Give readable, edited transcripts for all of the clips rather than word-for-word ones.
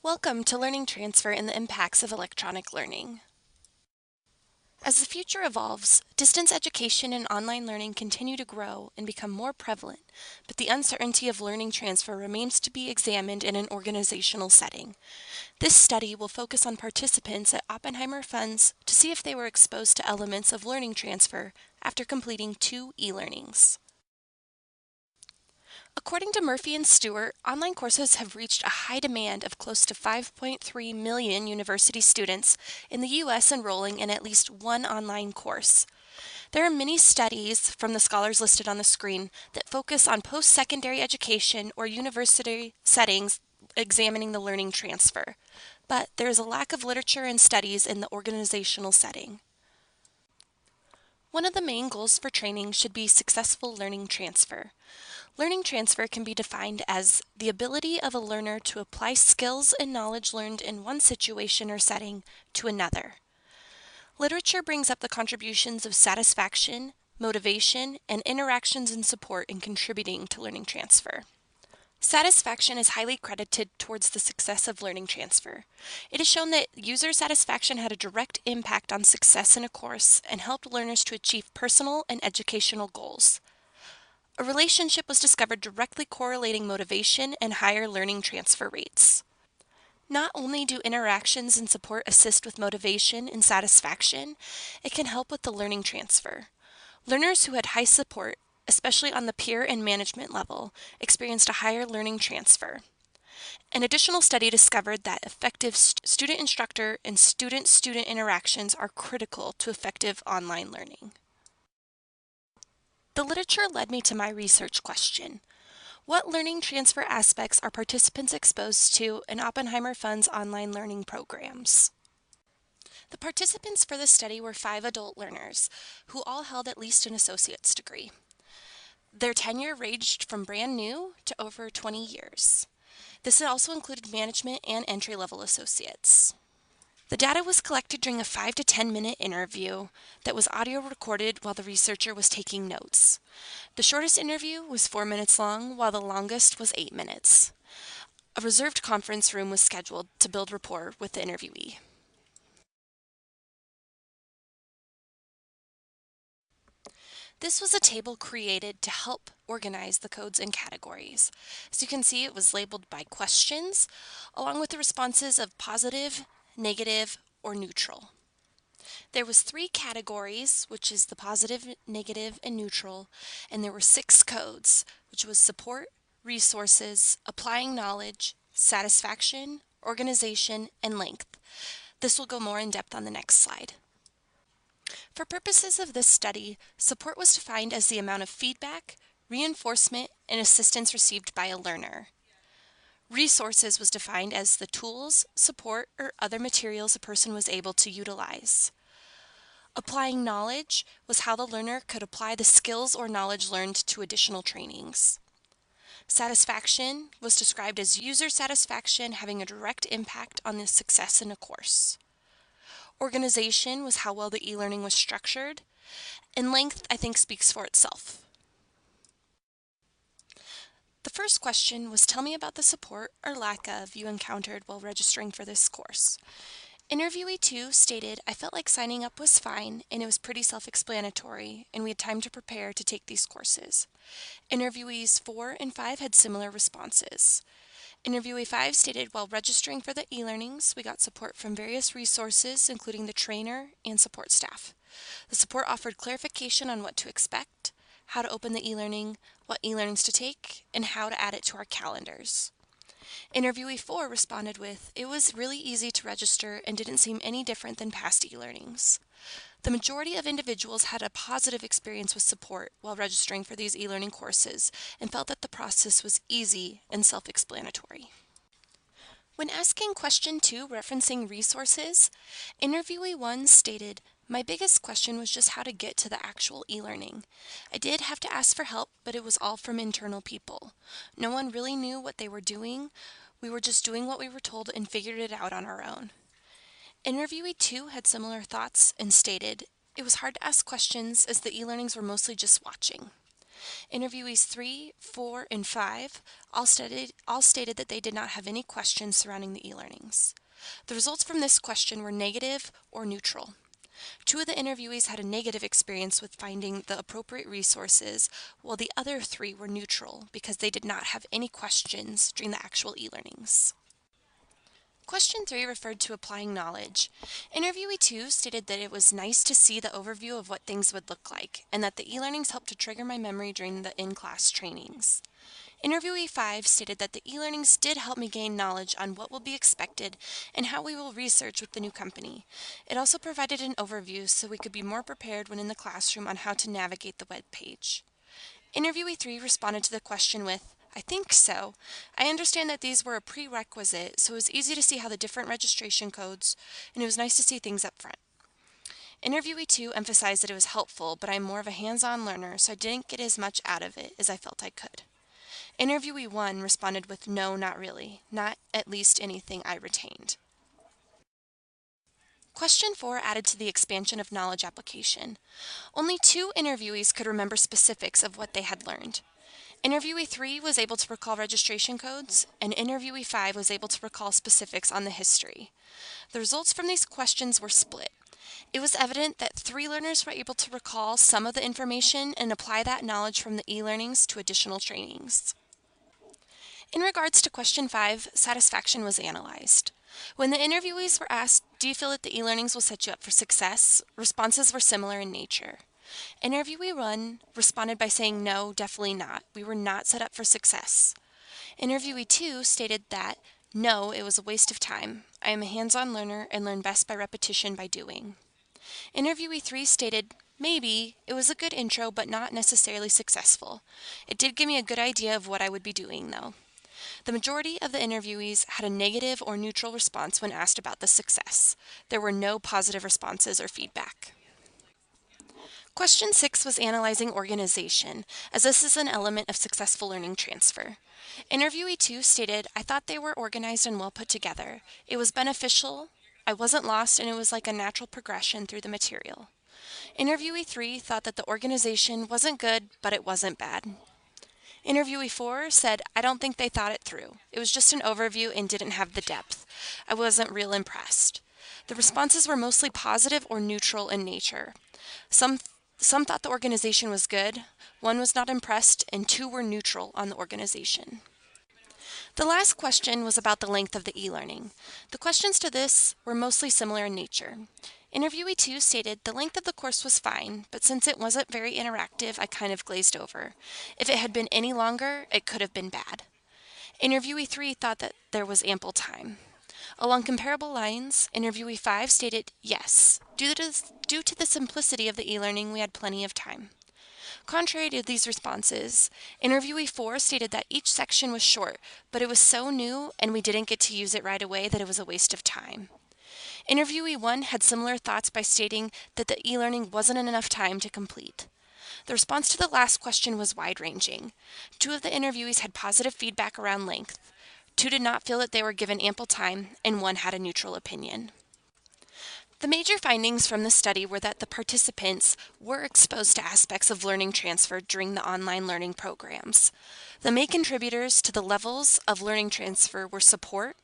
Welcome to Learning Transfer and the Impacts of Electronic Learning. As the future evolves, distance education and online learning continue to grow and become more prevalent, but the uncertainty of learning transfer remains to be examined in an organizational setting. This study will focus on participants at Oppenheimer Funds to see if they were exposed to elements of learning transfer after completing 2 e-learnings. According to Murphy and Stewart, online courses have reached a high demand of close to 5.3 million university students in the U.S. enrolling in at least one online course. There are many studies from the scholars listed on the screen that focus on post-secondary education or university settings examining the learning transfer, but there is a lack of literature and studies in the organizational setting. One of the main goals for training should be successful learning transfer. Learning transfer can be defined as the ability of a learner to apply skills and knowledge learned in one situation or setting to another. Literature brings up the contributions of satisfaction, motivation, and interactions and support in contributing to learning transfer. Satisfaction is highly credited towards the success of learning transfer. It is shown that user satisfaction had a direct impact on success in a course and helped learners to achieve personal and educational goals. A relationship was discovered directly correlating motivation and higher learning transfer rates. Not only do interactions and support assist with motivation and satisfaction, it can help with the learning transfer. Learners who had high support, especially on the peer and management level, experienced a higher learning transfer. An additional study discovered that effective student-instructor and student-student interactions are critical to effective online learning. The literature led me to my research question. What learning transfer aspects are participants exposed to in Oppenheimer Fund's online learning programs? The participants for this study were 5 adult learners, who all held at least an associate's degree. Their tenure ranged from brand new to over 20 years. This also included management and entry-level associates. The data was collected during a 5 to 10 minute interview that was audio recorded while the researcher was taking notes. The shortest interview was 4 minutes long, while the longest was 8 minutes. A reserved conference room was scheduled to build rapport with the interviewee. This was a table created to help organize the codes and categories. As you can see, it was labeled by questions, along with the responses of positive, negative, or neutral. There was 3 categories, which is the positive, negative, and neutral, and there were 6 codes, which was support, resources, applying knowledge, satisfaction, organization, and length. This will go more in depth on the next slide. For purposes of this study, support was defined as the amount of feedback, reinforcement, and assistance received by a learner. Resources was defined as the tools, support, or other materials a person was able to utilize. Applying knowledge was how the learner could apply the skills or knowledge learned to additional trainings. Satisfaction was described as user satisfaction having a direct impact on the success in a course. Organization was how well the e-learning was structured, and length, I think, speaks for itself. The first question was, tell me about the support or lack of you encountered while registering for this course. Interviewee 2 stated, I felt like signing up was fine and it was pretty self-explanatory and we had time to prepare to take these courses. Interviewees 4 and 5 had similar responses. Interviewee 5 stated, while registering for the e-learnings, we got support from various resources, including the trainer and support staff. The support offered clarification on what to expect, how to open the e-learning, what e-learnings to take, and how to add it to our calendars. Interviewee 4 responded with, it was really easy to register and didn't seem any different than past e-learnings. The majority of individuals had a positive experience with support while registering for these e-learning courses and felt that the process was easy and self-explanatory. When asking question 2 referencing resources, interviewee 1 stated, my biggest question was just how to get to the actual e-learning. I did have to ask for help, but it was all from internal people. No one really knew what they were doing. We were just doing what we were told and figured it out on our own. Interviewee 2 had similar thoughts and stated, it was hard to ask questions as the e-learnings were mostly just watching. Interviewees 3, 4, and 5 all stated that they did not have any questions surrounding the e-learnings. The results from this question were negative or neutral. 2 of the interviewees had a negative experience with finding the appropriate resources, while the other 3 were neutral because they did not have any questions during the actual e-learnings. Question 3 referred to applying knowledge. Interviewee 2 stated that it was nice to see the overview of what things would look like, and that the e-learnings helped to trigger my memory during the in-class trainings. Interviewee 5 stated that the e-learnings did help me gain knowledge on what will be expected and how we will research with the new company. It also provided an overview so we could be more prepared when in the classroom on how to navigate the web page. Interviewee 3 responded to the question with, "I think so. I understand that these were a prerequisite, so it was easy to see how the different registration codes, and it was nice to see things up front." Interviewee 2 emphasized that it was helpful, but I'm more of a hands-on learner, so I didn't get as much out of it as I felt I could. Interviewee 1 responded with, "No, not really. Not at least anything I retained." Question 4 added to the expansion of knowledge application. Only 2 interviewees could remember specifics of what they had learned. Interviewee 3 was able to recall registration codes, and Interviewee 5 was able to recall specifics on the history. The results from these questions were split. It was evident that 3 learners were able to recall some of the information and apply that knowledge from the e-learnings to additional trainings. In regards to question 5, satisfaction was analyzed. When the interviewees were asked, "Do you feel that the e-learnings will set you up for success?" responses were similar in nature. Interviewee 1 responded by saying, "No, definitely not. We were not set up for success." Interviewee 2 stated that, "No, it was a waste of time. I am a hands-on learner and learn best by repetition by doing." Interviewee 3 stated, "Maybe, it was a good intro but not necessarily successful. It did give me a good idea of what I would be doing though." The majority of the interviewees had a negative or neutral response when asked about the success. There were no positive responses or feedback. Question 6 was analyzing organization, as this is an element of successful learning transfer. Interviewee 2 stated, "I thought they were organized and well put together. It was beneficial, I wasn't lost, and it was like a natural progression through the material." Interviewee 3 thought that the organization wasn't good, but it wasn't bad. Interviewee 4 said, "I don't think they thought it through. It was just an overview and didn't have the depth. I wasn't real impressed." The responses were mostly positive or neutral in nature. Some thought the organization was good, 1 was not impressed, and 2 were neutral on the organization. The last question was about the length of the e-learning. The questions to this were mostly similar in nature. Interviewee 2 stated, "The length of the course was fine, but since it wasn't very interactive, I kind of glazed over. If it had been any longer, it could have been bad." Interviewee 3 thought that there was ample time. Along comparable lines, Interviewee 5 stated, "Yes, due to the simplicity of the e-learning, we had plenty of time." Contrary to these responses, Interviewee 4 stated that each section was short, but it was so new and we didn't get to use it right away that it was a waste of time. Interviewee 1 had similar thoughts by stating that the e-learning wasn't enough time to complete. The response to the last question was wide-ranging. 2 of the interviewees had positive feedback around length. 2 did not feel that they were given ample time, and 1 had a neutral opinion. The major findings from the study were that the participants were exposed to aspects of learning transfer during the online learning programs. The main contributors to the levels of learning transfer were support,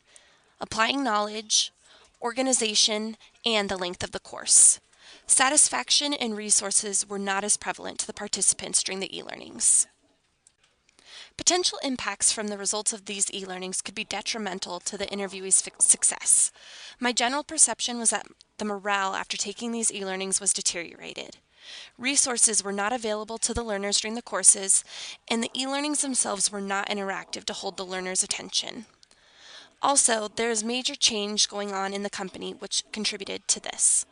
applying knowledge, organization, and the length of the course. Satisfaction and resources were not as prevalent to the participants during the e-learnings. Potential impacts from the results of these e-learnings could be detrimental to the interviewee's success. My general perception was that the morale after taking these e-learnings was deteriorated. Resources were not available to the learners during the courses, and the e-learnings themselves were not interactive to hold the learner's attention. Also, there is major change going on in the company which contributed to this.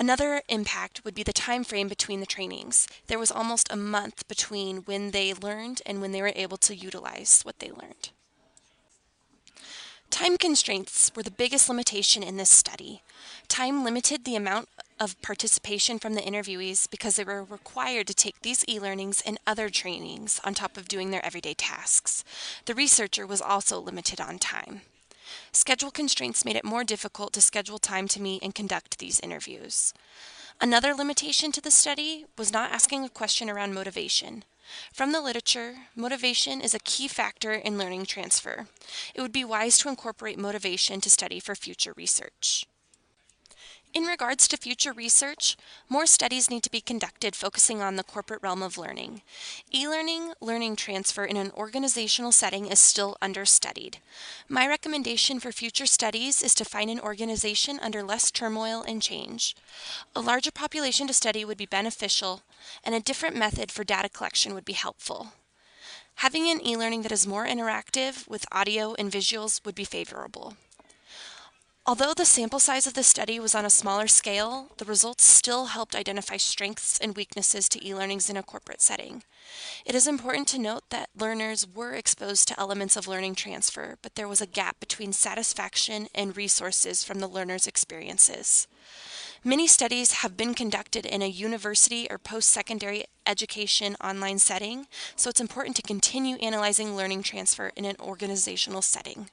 Another impact would be the time frame between the trainings. There was almost a month between when they learned and when they were able to utilize what they learned. Time constraints were the biggest limitation in this study. Time limited the amount of participation from the interviewees because they were required to take these e-learnings and other trainings on top of doing their everyday tasks. The researcher was also limited on time. Schedule constraints made it more difficult to schedule time to meet and conduct these interviews. Another limitation to the study was not asking a question around motivation. From the literature, motivation is a key factor in learning transfer. It would be wise to incorporate motivation to study for future research. In regards to future research, more studies need to be conducted focusing on the corporate realm of learning. E-learning, learning transfer in an organizational setting is still understudied. My recommendation for future studies is to find an organization under less turmoil and change. A larger population to study would be beneficial, and a different method for data collection would be helpful. Having an e-learning that is more interactive with audio and visuals would be favorable. Although the sample size of the study was on a smaller scale, the results still helped identify strengths and weaknesses to e-learnings in a corporate setting. It is important to note that learners were exposed to elements of learning transfer, but there was a gap between satisfaction and resources from the learners' experiences. Many studies have been conducted in a university or post-secondary education online setting, so it's important to continue analyzing learning transfer in an organizational setting.